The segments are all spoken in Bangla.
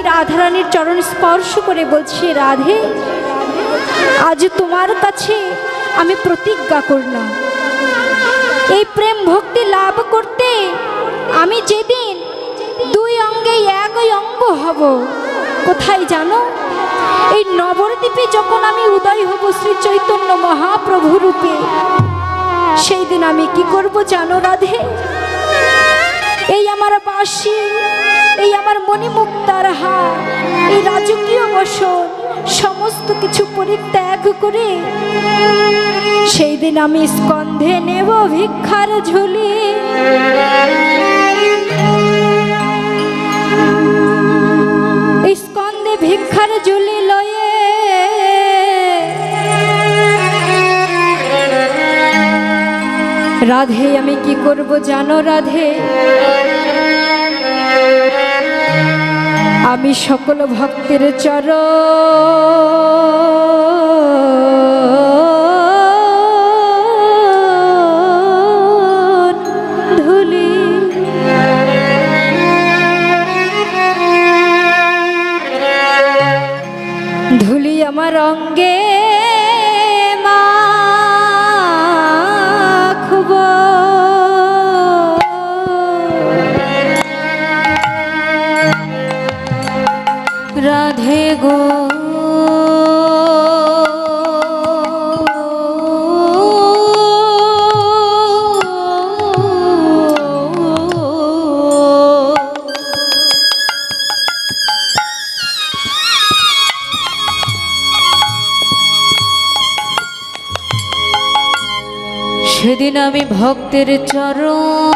রাধারানীর চরণ স্পর্শ করে বলছি, রাধে আজ তোমার কাছে আমি প্রতিজ্ঞা করলাম, এই প্রেম ভক্তি লাভ করতে আমি যেদিন দুই অঙ্গে একই অঙ্গ হব, কোথায় জানো? এই নবদ্বীপে যখন আমি উদয় হব শ্রী চৈতন্য মহাপ্রভু রূপে, সেই দিন আমি কি করব জানো রাধে? এই আমার বাঁশি, এই আমার মণিমুক্তার হার, এই রাজকীয় বসন সমস্ত কিছু পরিত্যাগ করে সেই দিন আমি স্কন্ধে নেব ভিক্ষার ঝুলি। স্কন্ধে ভিক্ষার ঝুলি লয়ে রাধে আমি কি করব জানো রাধে? আমি সকল ভক্তের চরণ ধুলি ধুলি আমার অঙ্গে মাখব। রাধে গো সেদিন আমি ভক্তের চরণ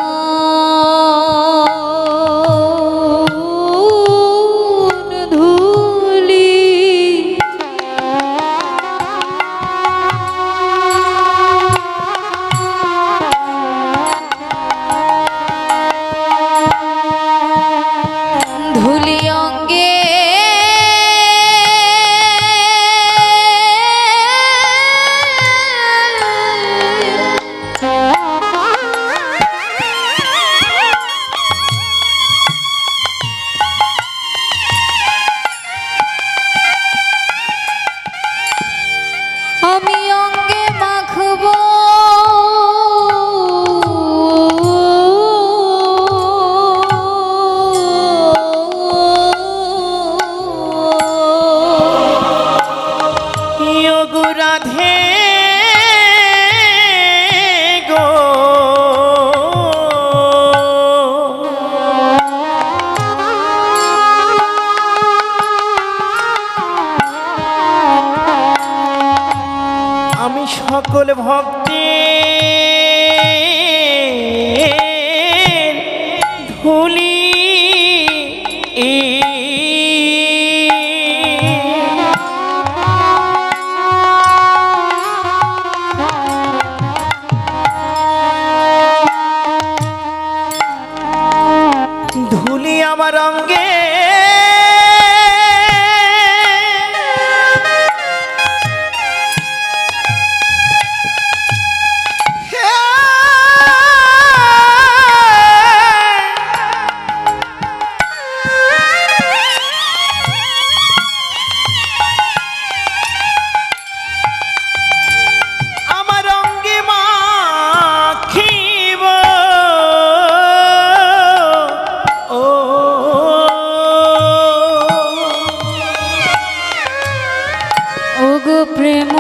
ধুলি অঙ্গে আমি অঙ্গে মাখব। রাধে গো আমি সকল ভক্তি ধুলি ধুলি আমার অঙ্গে প্রেম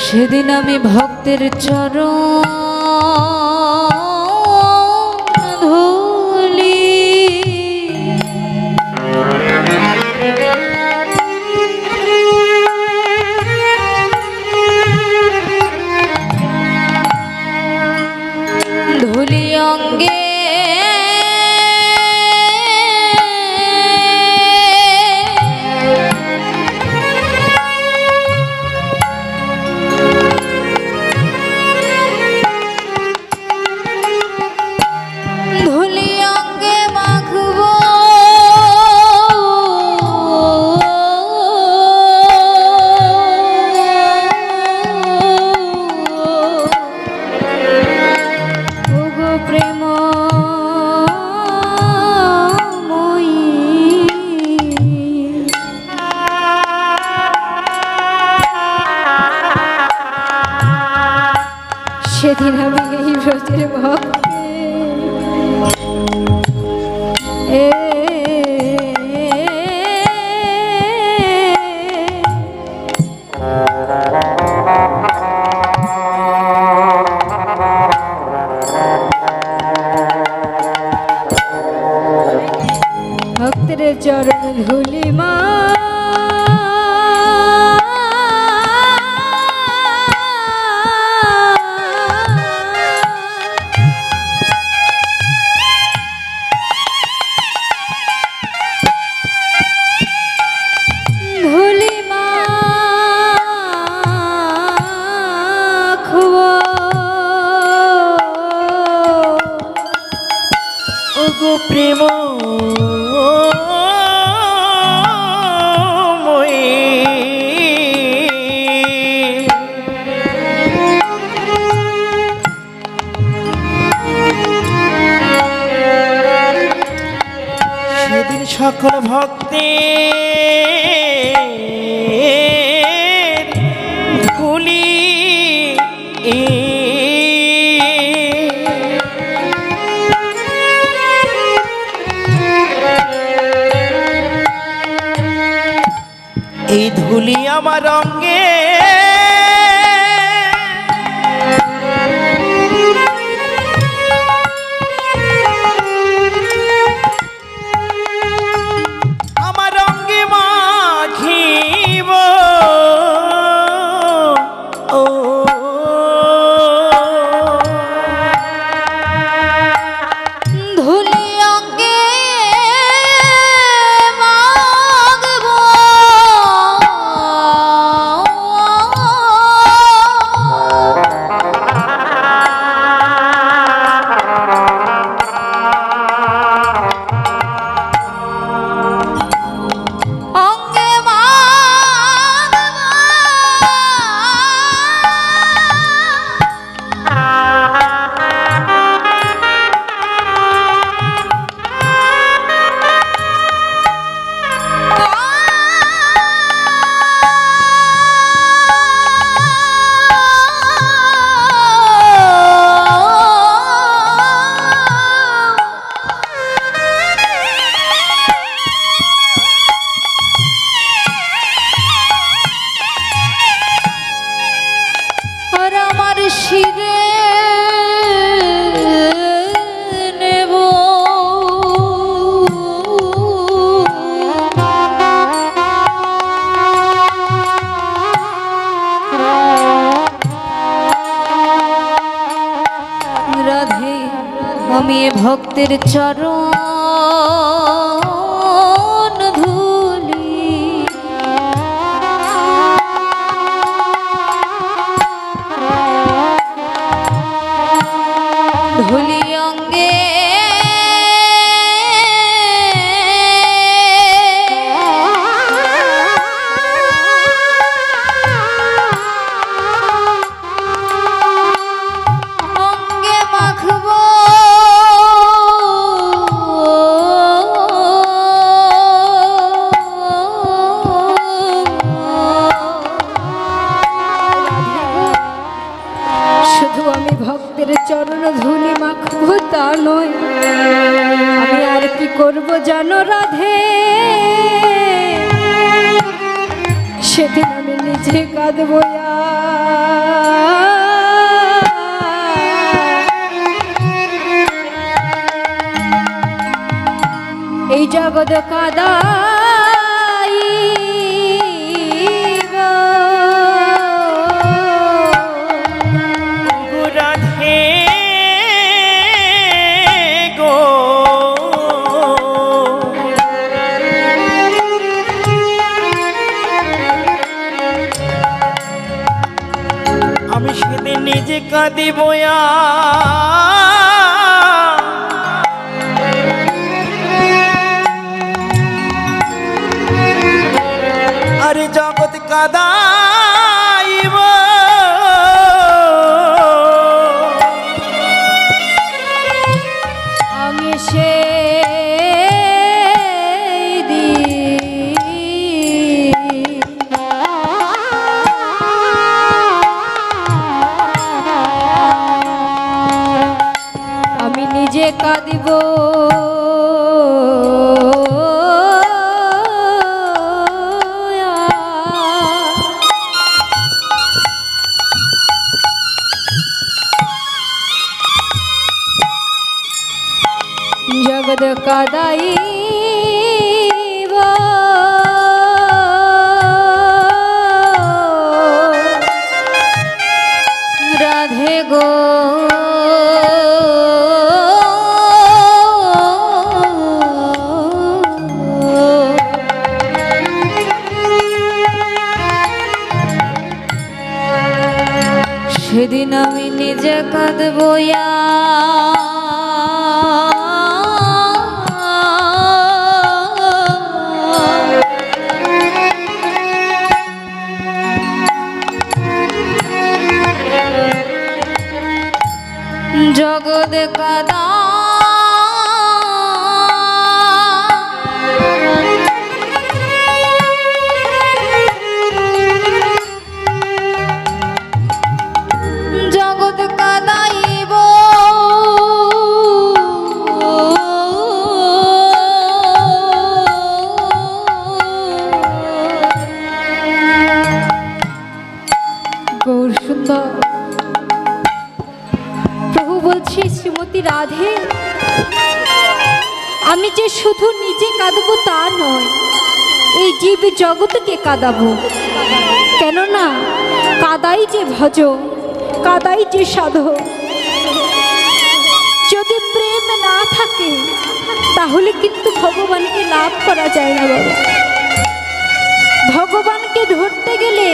সেদিন আমি ভক্তের চরণ ধুলি ধুলি অঙ্গে সেদিন আমি এই ব্রজের ভক্তি ভক্তের চরণ ধুলি মা ওগো প্রেম সেদিন সকল ভক্তি ধুলি এই ধুলি আমার অঙ্গে আমার অঙ্গে মাখিব ও ধুলি অঙ্গে শিরে নেব রাধে আমি ভক্তের চরণ ধুলি ধুলি অঙ্গে অঙ্গে মাখব শুধু আমি ভক্তের চরণ ধুলি মাখবো তা নয়, আমি আর কি করব জানো রাধে, সেদিন আমি নিজে কাঁদবো এই জগৎ কাদা আমি সেদিন নিজে কাঁদিব আরে জগৎ কাদাইব আমি সে কাদাইব রাধে গো সেদিন আমি নিজে কাঁদবো জগৎ কাদা জগৎ কাদাইব গৌর সুন্দর প্রভু বলছি শ্রীমতী রাধে আমি যে শুধু নিজে কাঁদবো তা নয়, এই জীব জগৎকে কাঁদাবো। কেননা কাদাই যে ভজ, কাদাই যে সাধক। যদি প্রেম না থাকে তাহলে কিন্তু ভগবানকে লাভ করা যায় না বাবা। ভগবানকে ধরতে গেলে,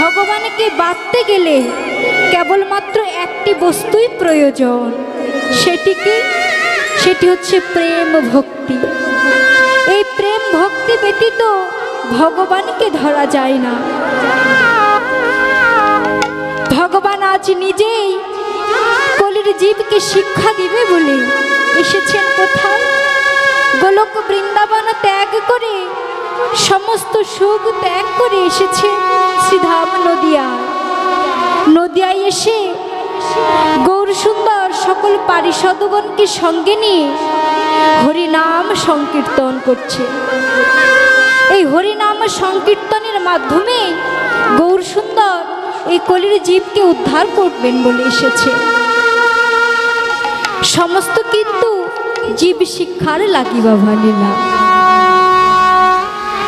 ভগবানকে বাঁধতে গেলে কেবলমাত্র একটি বস্তুই প্রয়োজন। সেটি হচ্ছে প্রেম ভক্তি। এই প্রেম ভক্তি ব্যতীত ভগবানকে ধরা যায় না। ভগবান আজ নিজেই কলির জীবকে শিক্ষা দিবে বলে এসেছেন কোথায়? গোলক বৃন্দাবন ত্যাগ করে, সমস্ত সুখ ত্যাগ করে এসেছে শ্রীধাম নদিয়ায়। নদিয়ায় এসে গৌর সুন্দর সকল পারিষদগণকে সঙ্গে নিয়ে হরিনাম সংকীর্তন করছে। এই হরিনাম সংকীর্তনের মাধ্যমে গৌর সুন্দর এই কলির জীবকে উদ্ধার করবেন বলে এসেছে। সমস্ত কিন্তু জীব শিক্ষার লাগিবা লীলা।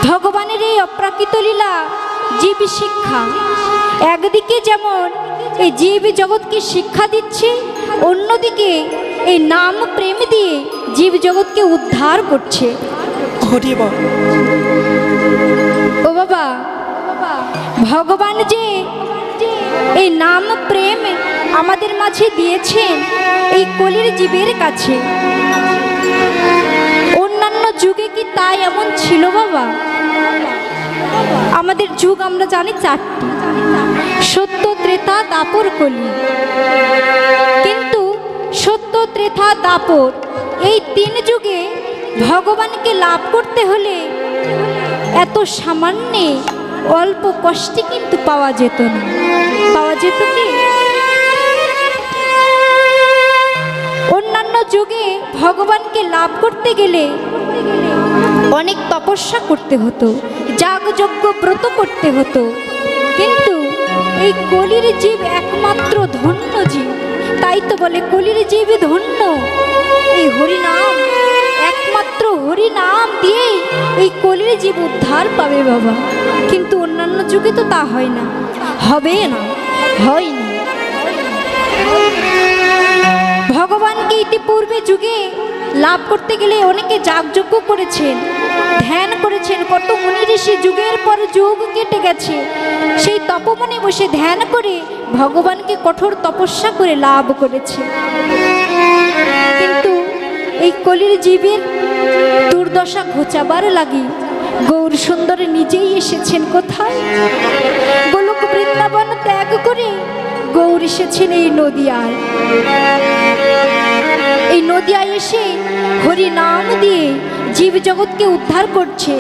ভগবানের এই অপ্রাকৃত লীলা জীব শিক্ষা। একদিকে যেমন এই জীব জগৎকে শিক্ষা দিচ্ছে, অন্যদিকে এই নাম প্রেম দিয়ে জীব জগৎকে উদ্ধার করছে। ও বাবা, ভগবান যে এই নাম প্রেম আমাদের মাঝে দিয়েছেন এই কলির জীবের কাছে, অন্যান্য যুগে কি তাই এমন ছিল বাবা? আমাদের যুগ আমরা জানি চারটি, সত্য, ত্রেতা, দাপর, কলি। কিন্তু সত্য, ত্রেতা, দাপর এই তিন যুগে ভগবানকে লাভ করতে হলে এত সামান্য অল্প কষ্টে কিন্তু পাওয়া যেত না। পাওয়া যেত কি? অন্যান্য যুগে ভগবানকে লাভ করতে গেলে অনেক তপস্যা করতে হতো, যাগযজ্ঞ ব্রত করতে হতো। কিন্তু এই কলির জীব একমাত্র ধন্য জীব। তাই তো বলে কলির জীব ধন্য। এই হরিনাম, একমাত্র হরিনাম দিয়ে এই কলির জীব উদ্ধার পাবে বাবা। কিন্তু অন্যান্য যুগে তো তা হয় না, হবে না, হয়নি। ভগবানকে ইতিপূর্বে যুগে লাভ করতে গেলে অনেকে যাগযজ্ঞ করেছেন, ধ্যান করেছেন। কত মুনি ঋষি যুগের পর যুগ কেটে গেছে, সেই তপবনে বসে ধ্যান করে ভগবানকে কঠোর তপস্যা করে লাভ করেছে। কিন্তু এই কলির জীবের দুর্দশা ঘোচাবার লাগি গৌর সুন্দর নিজেই এসেছেন কোথায়? গোলক বৃন্দাবন ত্যাগ করে গৌর এসেছেন এই নদিয়ায়। এই নদিয়ায় এসে হরি নাম দিয়ে জীব জগৎকে উদ্ধার করছে।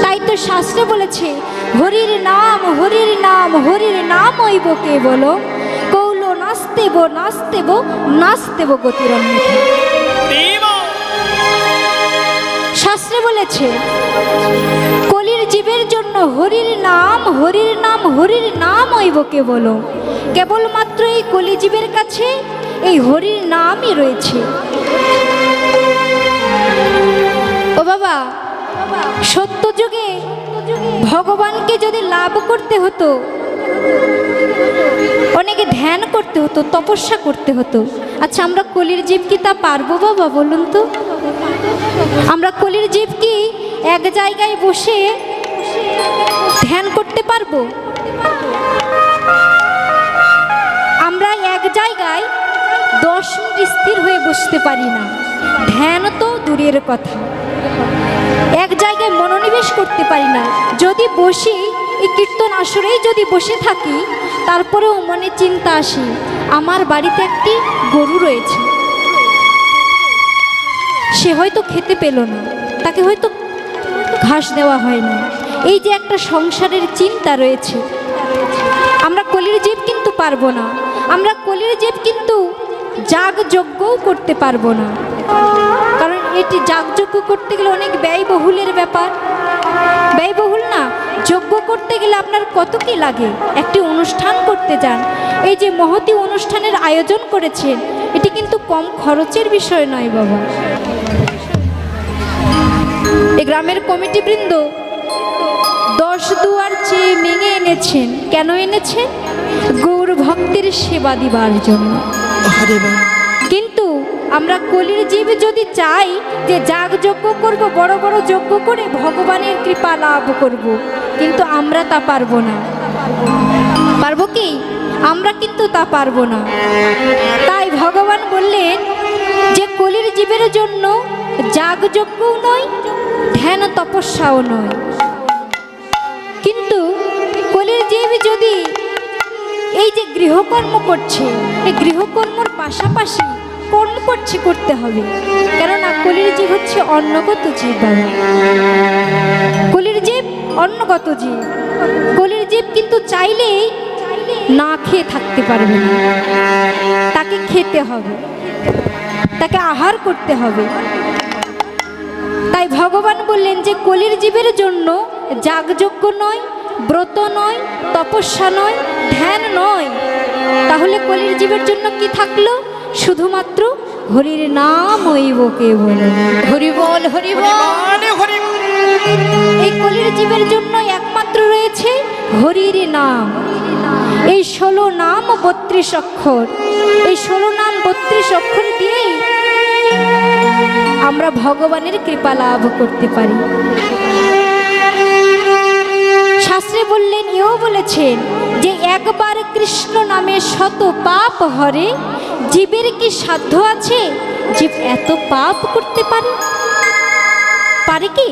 তাই তো শাস্ত্রে বলেছে, হরির নাম, হরির নাম, হরির নাম হইব কেবল, কৌল নাস্তেব নাস্তেব নাস্তেব গতিরন্যথা। শাস্ত্রে বলেছে কলির জীবের জন্য হরির নাম, হরির নাম, হরির নাম হইব কেবল। কেবলমাত্র এই কলিজীবের কাছে এই হরির নামই রয়েছে। ও বাবা, সত্য যুগে ভগবানকে যদি লাভ করতে হতো, অনেকে ধ্যান করতে হতো, তপস্যা করতে হতো। আচ্ছা, আমরা কলির জীব কি তা পারবো বাবা, বলুন তো? আমরা কলির জীব কি এক জায়গায় বসে ধ্যান করতে পারবো? আমরা এক জায়গায় 10 মিনিট স্থির হয়ে বসতে পারি না, ধ্যান তো দূরের কথা। এক জায়গায় মনোনিবেশ করতে পারি না। যদি বসি, এই কীর্তন আসরেই যদি বসে থাকি, তারপরেও মনে চিন্তা আসে, আমার বাড়িতে একটি গরু রয়েছে, সে হয়তো খেতে পেল না, তাকে হয়তো ঘাস দেওয়া হয় না। এই যে একটা সংসারের চিন্তা রয়েছে। আমরা কলির জীব কিন্তু পারবো না। আমরা কলির জীব কিন্তু যাগযজ্ঞও করতে পারবো না, কারণ এটি যাগযজ্ঞ করতে গেলে অনেক ব্যয়বহুলের ব্যাপার। ব্যয়বহুল না? যজ্ঞ করতে গেলে আপনার কত কি লাগে। একটি অনুষ্ঠান করতে যান, এই যে মহতী অনুষ্ঠানের আয়োজন করেছেন, এটি কিন্তু কম খরচের বিষয় নয় বাবা। এই গ্রামের কমিটিবৃন্দ 10 দুয়ার চেয়ে ভেঙে এনেছেন। কেন এনেছেন? গৌর ভক্তের সেবা দিবার জন্য। কিন্তু আমরা কলির জীব যদি চাই যে যাগযজ্ঞ করব, বড় বড় যজ্ঞ করে ভগবানের কৃপা লাভ করব, কিন্তু আমরা তা পারবো না। পারবো কি? আমরা কিন্তু তা পারবো না। তাই ভগবান বললেন যে কলির জীবের জন্য যাগযজ্ঞও নয়, ধ্যান তপস্যাও নয়। কিন্তু কলির জীব যদি এই যে গৃহকর্ম করছে, এই গৃহকর্মর পাশাপাশি কর্ম করতে হবে। কেননা কলির জীব হচ্ছে অন্নগত জীব বাবা। কলির জীব অন্নগত জীব। কলির জীব কিন্তু চাইলেই না খেয়ে থাকতে পারবে না, তাকে খেতে হবে, তাকে আহার করতে হবে। তাই ভগবান বললেন যে কলির জীবের জন্য যাগযজ্ঞ নয়, ব্রত নয়, তপস্যা নয়, ধ্যান নয়। তাহলে কলির জীবের জন্য কি থাকলো? শুধুমাত্র হরির নাম হইব কেবল। হরি বল, হরি বল। এই কলির জীবের জন্য একমাত্র রয়েছে হরির নাম। এই 16 নাম 32 অক্ষর, এই 16 নাম 32 অক্ষর দিয়েই আমরা ভগবানের কৃপা লাভ করতে পারি। শাস্ত্রে বললেন, এও বলেছেন যে একবার কৃষ্ণ নামে শত পাপ হরে। জীবের কি সাধ্য আছে জীব এত পাপ করতে পারে? পারে কি?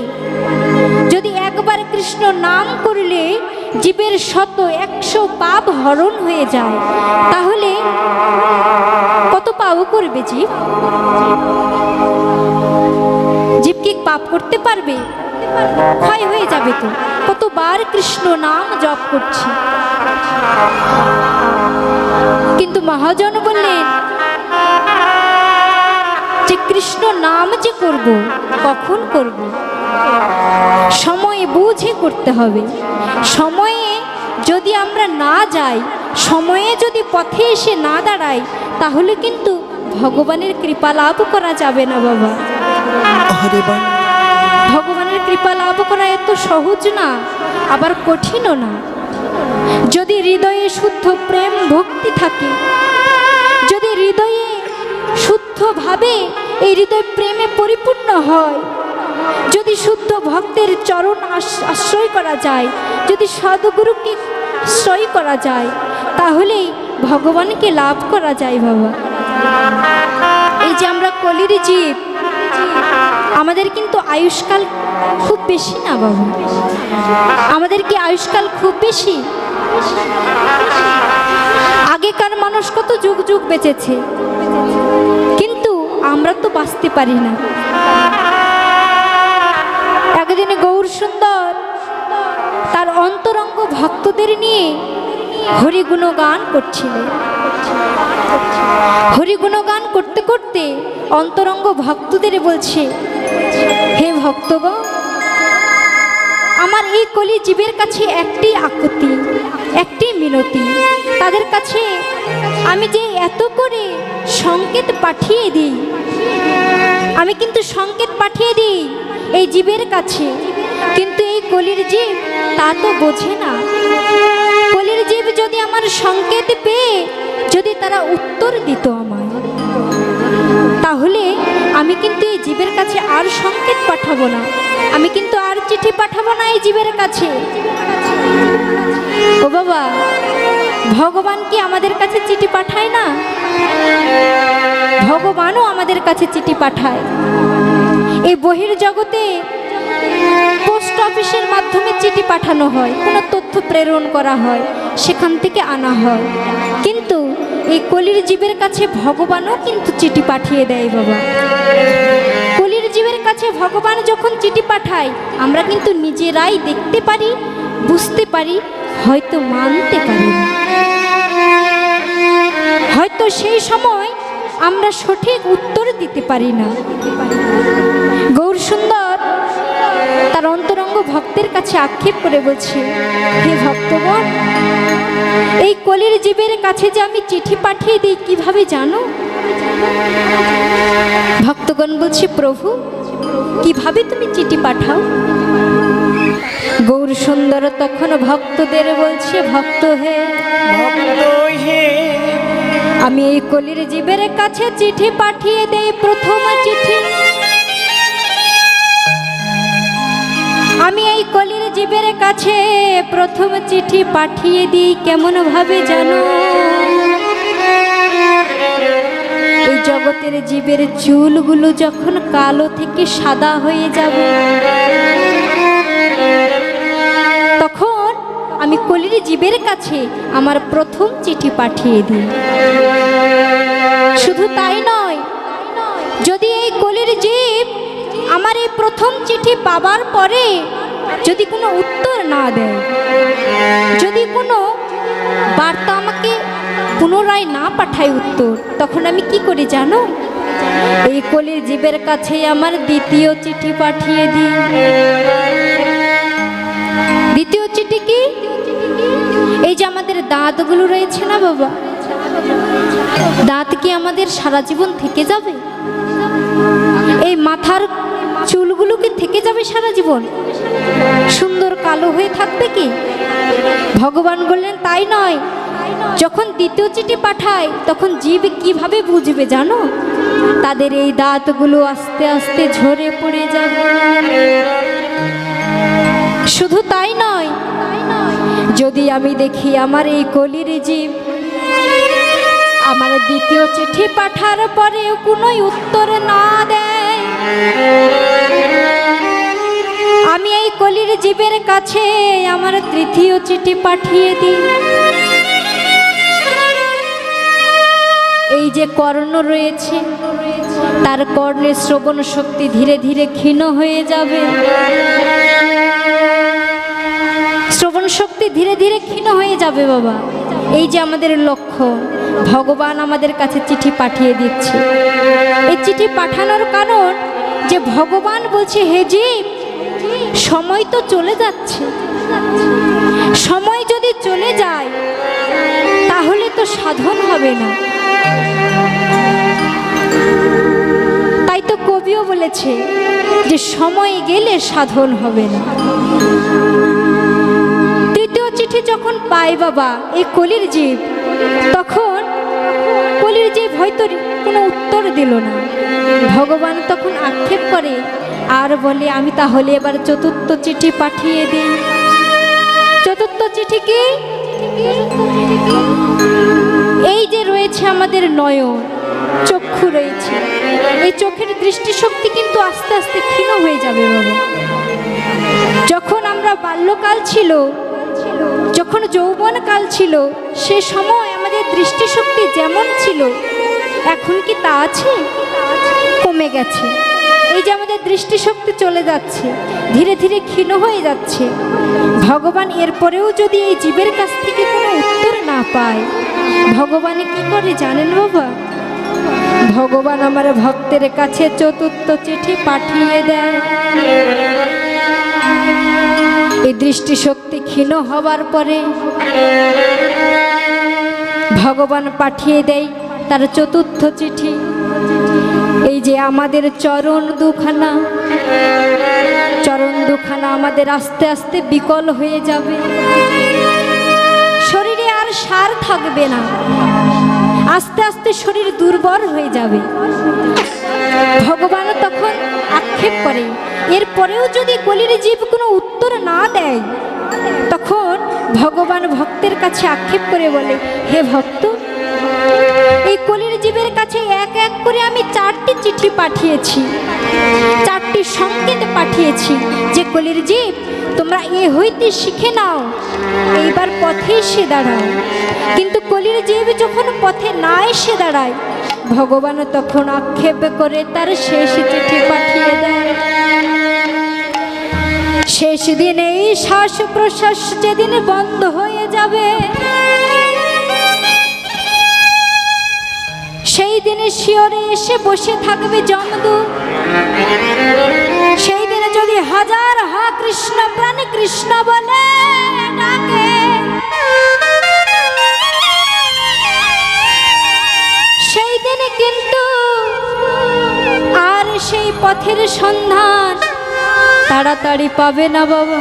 যদি একবার কৃষ্ণ নাম করলে জীবের 100 পাপ হরণ হয়ে যায়, তাহলে কত পাপ করবে জীব? জীব কি পাপ করতে পারবে? ক্ষয় হয়ে যাবে তো। কতবার কৃষ্ণ নাম জপ করছি। কিন্তু মহাজন বললেন যে কৃষ্ণ নাম যে করব, কখন করব? সময় বুঝে করতে হবে। সময়ে যদি আমরা না যাই, সময়ে যদি পথে এসে না দাঁড়াই, তাহলে কিন্তু ভগবানের কৃপা লাভ করা যাবে না বাবা। ভগবানের কৃপা লাভ করা এত সহজ না, আবার কঠিনও না। যদি হৃদয়ে শুদ্ধ প্রেম ভক্তি থাকে, যদি হৃদয়ে শুদ্ধভাবে এই হৃদয় প্রেমে পরিপূর্ণ হয়, যদি শুদ্ধ ভক্তের চরণ আশ্রয় করা যায়, যদি সদ্গুরুকে আশ্রয় করা যায়, তাহলেই ভগবানকে লাভ করা যায় বাবা। এই যে আমরা কলির জীব, আমাদের কিন্তু আয়ুষ্কাল খুব বেশি না বাবা। আমাদের কি আয়ুষ্কাল খুব বেশি? আগেকার মানুষ কত যুগ যুগ বেঁচেছে, কিন্তু আমরা তো বাঁচতে পারি না। একদিনে গৌর সুন্দর তার অন্তরঙ্গ ভক্তদের নিয়ে হরিগুণগান করছিলেন। হরিগুণগান করতে করতে অন্তরঙ্গ ভক্তদের বলছে, হে ভক্তগণ, আমার এই কলি জীবের কাছে একটি আকুতি, একটি মিনতি। তাদের কাছে আমি যে এত করে সংকেত পাঠিয়ে দিই, আমি কিন্তু সংকেত পাঠিয়ে দিই এই জীবের কাছে, কিন্তু এই কলির জীব তা তো বোঝে না। কলির জীব যদি আমার সংকেত পেয়ে যদি তারা উত্তর দিত আমায়, তাহলে আমি কিন্তু এই জীবের কাছে আর সংকেত পাঠাবো না, আমি কিন্তু আর চিঠি পাঠাবো না এই জীবের কাছে। ও বাবা, ভগবান কি আমাদের কাছে চিঠি পাঠায় না? ভগবানও আমাদের কাছে চিঠি পাঠায়। এই বহির্জগতে পোস্ট অফিসের মাধ্যমে চিঠি পাঠানো হয়, কোনো তথ্য প্রেরণ করা হয়, সেখান থেকে আনা হয়। কিন্তু এই কলির জীবের কাছে ভগবানও কিন্তু চিঠি পাঠিয়ে দেয় বাবা। কলির জীবের কাছে ভগবান যখন চিঠি পাঠায়, আমরা কিন্তু নিজেরাই দেখতে পারি, বুঝতে পারি, হয়তো মানতে পারি না। হয়তো সেই সময় আমরা সঠিক উত্তর দিতে পারি না। গৌর সুন্দর তার অন্তরঙ্গ ভক্তের কাছে আক্ষেপ করে বলছে, হে ভক্তগণ, এই কলির জীবের কাছে যে আমি চিঠি পাঠিয়ে দিই কিভাবে জানো? ভক্তগণ বলছে, প্রভু কিভাবে তুমি চিঠি পাঠাও? গৌর সুন্দর তখন ভক্তদের বলছে, ভক্ত হে, আমি এই কলির জীবের কাছে চিঠি পাঠিয়ে দেই। প্রথম চিঠি আমি এই কলির জীবের কাছে প্রথম চিঠি পাঠিয়ে দিই কেমন ভাবে জানো? এই জগতের জীবের চুলগুলো যখন কালো থেকে সাদা হয়ে যাবে, তখন আমি কলির জীবের কাছে আমার প্রথম চিঠি পাঠিয়ে দিই। শুধু তাই নয়, যদি এই কলির জীব আমার এই প্রথম চিঠি পাবার পরে যদি কোনো উত্তর না দেয়, যদি কোনো বার্তা আমাকে পুনরায় না পাঠায় উত্তর, তখন আমি কি করি জানো? এই কলির জীবের কাছে আমার দ্বিতীয় চিঠি পাঠিয়ে দিই। দ্বিতীয় চিঠি কি? এই যে আমাদের দাঁতগুলো রয়েছে না বাবা, দাঁত কি আমাদের সারা জীবন থেকে যাবে? এই মাথার চুলগুলো কি থেকে যাবে সারা জীবন? সুন্দর কালো হয়ে থাকবে কি? ভগবান বললেন তাই নয়। যখন দ্বিতীয় চিঠি পাঠায় তখন জীব কিভাবে বুঝবে জানো? তাদের এই দাঁতগুলো আস্তে আস্তে ঝরে পড়ে যাবে। শুধু তাই নয়, যদি আমি দেখি আমার এই কলির জীব আমার দ্বিতীয় চিঠি পাঠার পরেও কোনো উত্তর না দেয়, আমি এই কলির জীবের কাছে আমার তৃতীয় চিঠি পাঠিয়ে দিই। এই যে কর্ণ রয়েছে, তার কর্ণের শ্রবণ শক্তি ধীরে ধীরে ক্ষীণ হয়ে যাবে। শ্রবণ শক্তি ধীরে ধীরে ক্ষীণ হয়ে যাবে বাবা। এই যে আমাদের লক্ষ্য, ভগবান আমাদের কাছে চিঠি পাঠিয়ে দিচ্ছে। এই চিঠি পাঠানোর কারণ যে ভগবান বলছে, হে জীব, সময় তো চলে যাচ্ছে, সময় যদি চলে যায় তাহলে তো সাধন হবে না। তাই তো কবিও বলেছে যে সময় গেলে সাধন হবে না। তৃতীয় চিঠি যখন পায় বাবা এই কলির জীব, তখন কলির জীব হয়তো কোনো উত্তর দিল না। ভগবান তখন আক্ষেপ করে আর বলে, আমি তাহলে এবার চতুর্থ চিঠি পাঠিয়ে দিই। চতুর্থ চিঠি কি? এই যে রয়েছে আমাদের নয়ন, চক্ষু রয়েছে, এই চোখের দৃষ্টিশক্তি কিন্তু আস্তে আস্তে ক্ষীণ হয়ে যাবে বাবা। যখন আমরা বাল্যকাল ছিল, যখন যৌবনকাল ছিল, সে সময় আমাদের দৃষ্টিশক্তি যেমন ছিল এখন কি তা আছে? কমে গেছে। এই যে আমাদের দৃষ্টিশক্তি চলে যাচ্ছে, ধীরে ধীরে ক্ষীণ হয়ে যাচ্ছে। ভগবান এরপরেও যদি এই জীবের কাছ থেকে কোনো উত্তর না পায়, ভগবান কি করে জানেন বাবা? ভগবান আমার ভক্তের কাছে চতুর্থ চিঠি পাঠিয়ে দেয়। এই দৃষ্টিশক্তি ক্ষীণ হবার পরে ভগবান পাঠিয়ে দেয় তার চতুর্থ চিঠি। এই যে আমাদের চরণ দুখানা আমাদের আস্তে আস্তে বিকল হয়ে যাবে, শরীরে আর সার থাকবে না, আস্তে আস্তে শরীর দুর্বল হয়ে যাবে। ভগবান তখন আক্ষেপ করে, এরপরেও যদি কলির জীব কোনো উত্তর না দেয়, তখন ভগবান ভক্তের কাছে আক্ষেপ করে বলে, হে ভক্ত, এই কলির জীবের কাছে এক এক করে আমি 4টি চিঠি পাঠিয়েছি, 4টি সংকেত পাঠিয়েছি যে কলির জীব তোমরা এ হইতে শিখে নাও, এইবার পথে এসে দাঁড়াও। কিন্তু কলির জীব যখন পথে না এসে দাঁড়ায়, ভগবান তখন আক্ষেপ করে তার শেষ চিঠি পাঠিয়ে দেয়। শেষ দিনে এই শ্বাস প্রশ্বাস যেদিন বন্ধ হয়ে যাবে, সেই দিনে শিয়রে এসে বসে থাকবে যমদূত। সেই দিনে যদি হাজার হা কৃষ্ণ প্রাণে কৃষ্ণ বলে ডাকে, সেই দিনে কিন্তু আর সেই পথের সন্ধান তাড়াতাড়ি পাবে না বাবা।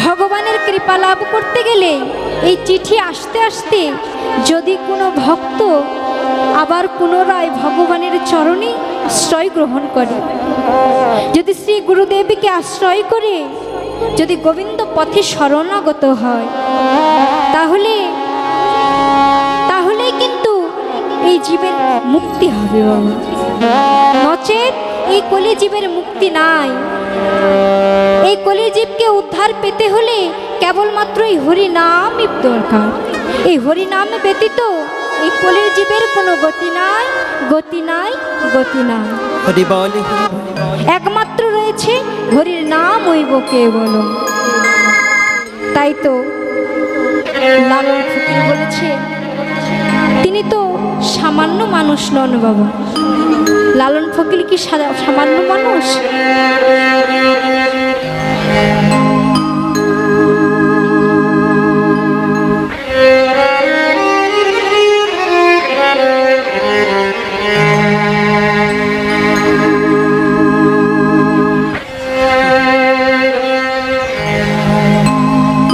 ভগবানের কৃপা লাভ করতে গেলে এই চিঠি আসতে আসতে যদি কোনো ভক্ত আবার পুনরায় ভগবানের চরণে আশ্রয় গ্রহণ করে, যদি শ্রী গুরুদেবকে আশ্রয় করে যদি গোবিন্দ পথে শরণাগত হয়, তাহলে কিন্তু এই জীবের মুক্তি হবে বাবা। নচেত এই কলি জীবের মুক্তি নাই। এই কলি জীবকে উদ্ধার পেতে হলে কেবলমাত্র এই হরিনামই দরকার। এই হরিনাম ব্যতীত এই কলির জীবের কোনো গতি নাই, গতি নাই, গতি নাই। একমাত্র রয়েছে হরির নাম হইব কেবল। তাই তো লালন ফকির বলেছে, তিনি তো সামান্য মানুষ নন বাবা। লালন ফকির কি সামান্য মানুষ?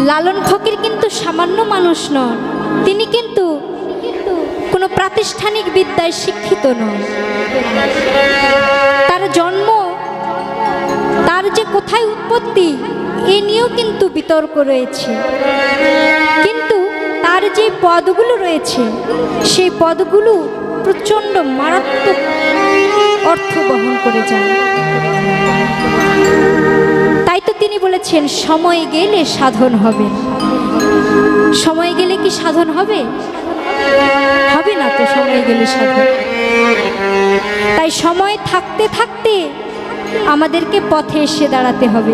লালন ফকির কিন্তু সামান্য মানুষ নন। তিনি কিন্তু কোনো প্রাতিষ্ঠানিক বিদ্যায় শিক্ষিত নন। তার জন্ম, তার যে কোথায় উৎপত্তি, এ নিয়েও কিন্তু বিতর্ক রয়েছে। কিন্তু তার যে পদগুলো রয়েছে, সেই পদগুলো প্রচণ্ড মারাত্মক অর্থ বহন করে যায়। তাই তো তিনি বলেছেন, সময় গেলে সাধন হবে। সময় গেলে কি সাধন হবে? হবে না তো সময় গেলে সাধন। তাই সময় থাকতে থাকতে আমাদেরকে পথে এসে দাঁড়াতে হবে।